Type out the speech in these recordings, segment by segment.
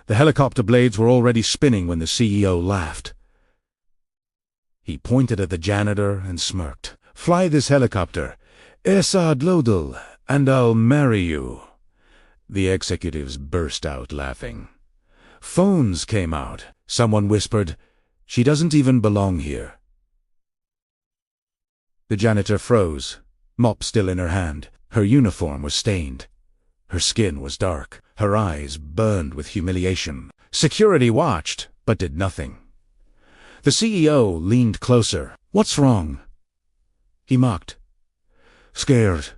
The helicopter blades were already spinning when the CEO laughed. He pointed at the janitor and smirked. "Fly this helicopter. Esa Dlodl, and I'll marry you." The executives burst out laughing. Phones came out. Someone whispered, "She doesn't even belong here." The janitor froze, mop still in her hand. Her uniform was stained. Her skin was dark. Her eyes burned with humiliation. Security watched, but did nothing. The CEO leaned closer. "What's wrong?" He mocked. "Scared."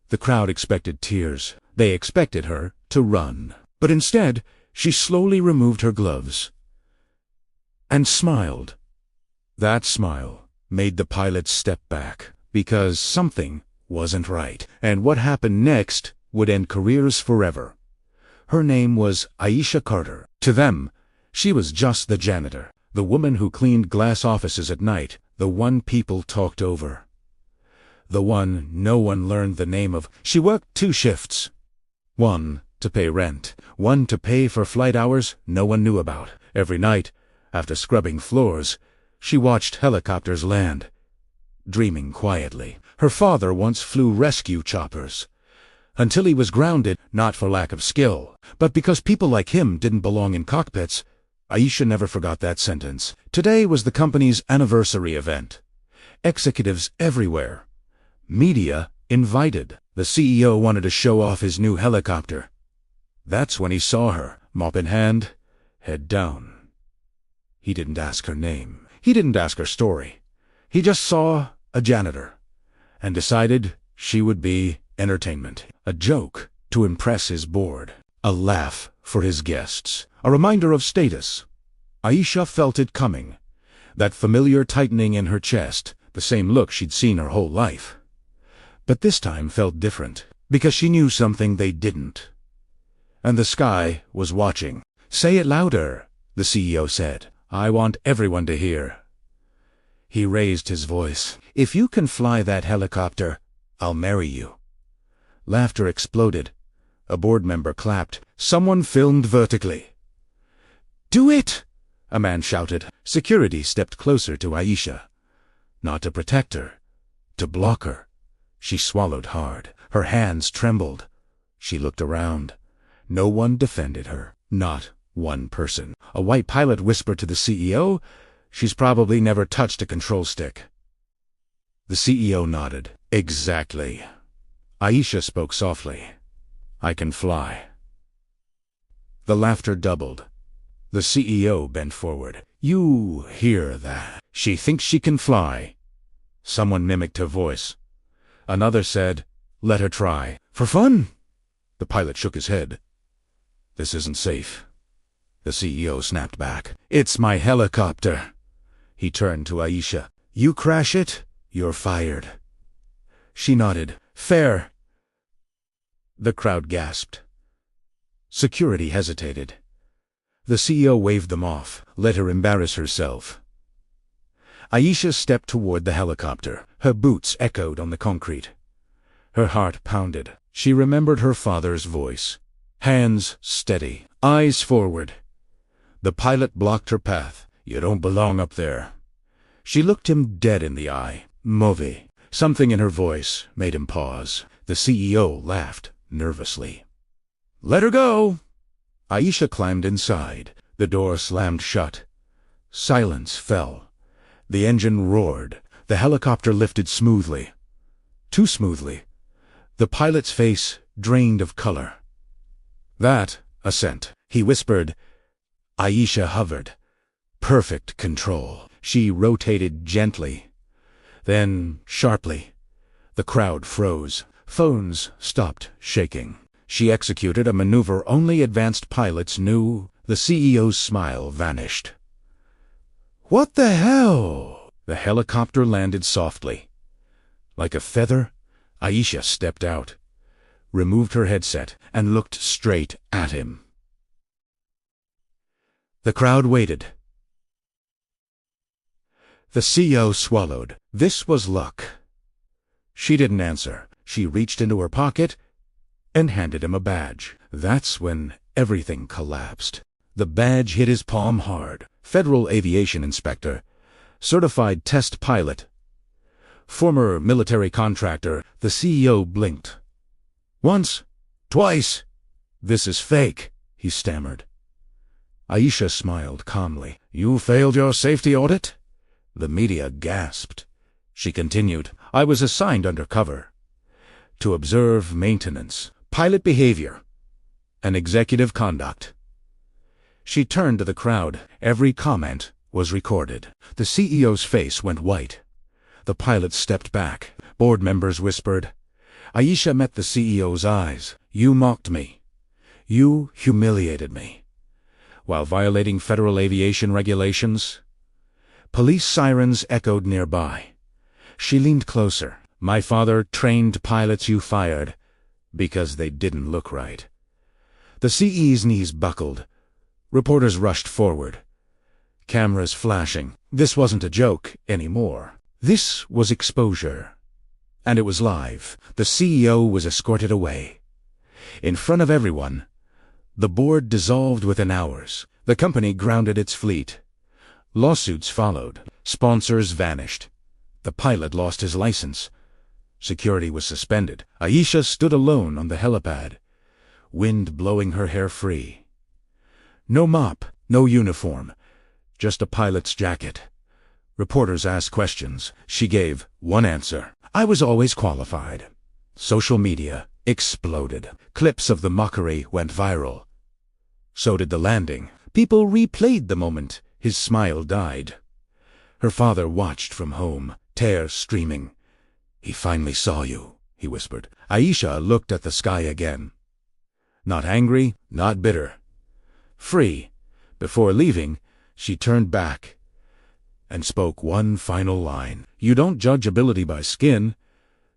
The crowd expected tears. They expected her to run. But instead, she slowly removed her gloves and smiled. That smile made the pilot step back, because something wasn't right, and what happened next would end careers forever. Her name was Aisha Carter. To them, she was just the janitor, the woman who cleaned glass offices at night, the one people talked over, the one no one learned the name of. She worked 2 shifts. One to pay rent, one to pay for flight hours no one knew about. Every night, after scrubbing floors, she watched helicopters land, dreaming quietly. Her father once flew rescue choppers, until he was grounded, not for lack of skill, but because people like him didn't belong in cockpits. Aisha never forgot that sentence. Today was the company's anniversary event. Executives everywhere. Media invited. The CEO wanted to show off his new helicopter. That's when he saw her, mop in hand, head down. He didn't ask her name. He didn't ask her story. He just saw a janitor and decided she would be entertainment. A joke to impress his board. A laugh for his guests. A reminder of status. Aisha felt it coming. That familiar tightening in her chest, the same look she'd seen her whole life. But this time felt different, because she knew something they didn't. And the sky was watching. "Say it louder," the CEO said. "I want everyone to hear." He raised his voice. "If you can fly that helicopter, I'll marry you." Laughter exploded. A board member clapped. Someone filmed vertically. "Do it!" a man shouted. Security stepped closer to Aisha. Not to protect her, to block her. She swallowed hard. Her hands trembled. She looked around. No one defended her. Not one person. A white pilot whispered to the CEO, "She's probably never touched a control stick." The CEO nodded. "Exactly." Aisha spoke softly. "I can fly." The laughter doubled. The CEO bent forward. "You hear that? She thinks she can fly." Someone mimicked her voice. Another said, "Let her try." "For fun?" The pilot shook his head. "This isn't safe." The CEO snapped back. "It's my helicopter." He turned to Aisha. "You crash it, you're fired." She nodded. "Fair." The crowd gasped. Security hesitated. The CEO waved them off, let her embarrass herself. Aisha stepped toward the helicopter. Her boots echoed on the concrete. Her heart pounded. She remembered her father's voice. Hands steady, eyes forward. The pilot blocked her path. "You don't belong up there." She looked him dead in the eye. "Mauvais." Something in her voice made him pause. The CEO laughed nervously. "Let her go." Aisha climbed inside. The door slammed shut. Silence fell. The engine roared. The helicopter lifted smoothly. Too smoothly. The pilot's face drained of color. "That, assent." He whispered. Aisha hovered. Perfect control. She rotated gently. Then, sharply. The crowd froze. Phones stopped shaking. She executed a maneuver only advanced pilots knew. The CEO's smile vanished. "What the hell?" The helicopter landed softly. Like a feather, Aisha stepped out, removed her headset, and looked straight at him. The crowd waited. The CEO swallowed. This was luck. She didn't answer. She reached into her pocket and handed him a badge. That's when everything collapsed. The badge hit his palm hard. Federal Aviation Inspector. Certified test pilot. Former military contractor. The CEO blinked. Once. Twice. This is fake, he stammered. Aisha smiled calmly. You failed your safety audit? The media gasped. She continued. I was assigned undercover to observe maintenance, pilot behavior, and executive conduct. She turned to the crowd. Every comment was recorded. The CEO's face went white. The pilot stepped back. Board members whispered. Aisha met the CEO's eyes. You mocked me. You humiliated me. While violating federal aviation regulations. Police sirens echoed nearby. She leaned closer. My father trained pilots you fired because they didn't look right. The CE's knees buckled. Reporters rushed forward. Cameras flashing. This wasn't a joke anymore. This was exposure. And it was live. The CEO was escorted away. In front of everyone, the board dissolved within hours. The company grounded its fleet. Lawsuits followed. Sponsors vanished. The pilot lost his license. Security was suspended. Aisha stood alone on the helipad, wind blowing her hair free. No mop, no uniform, just a pilot's jacket. Reporters asked questions. She gave one answer. I was always qualified. Social media exploded. Clips of the mockery went viral. So did the landing. People replayed the moment. His smile died. Her father watched from home, tears streaming. He finally saw you, he whispered. Aisha looked at the sky again. Not angry, not bitter. Free. Before leaving, she turned back and spoke one final line. You don't judge ability by skin.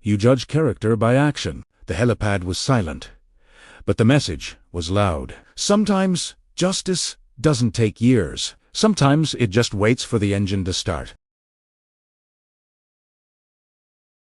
You judge character by action. The helipad was silent, but the message was loud. Sometimes justice doesn't take years. Sometimes it just waits for the engine to start.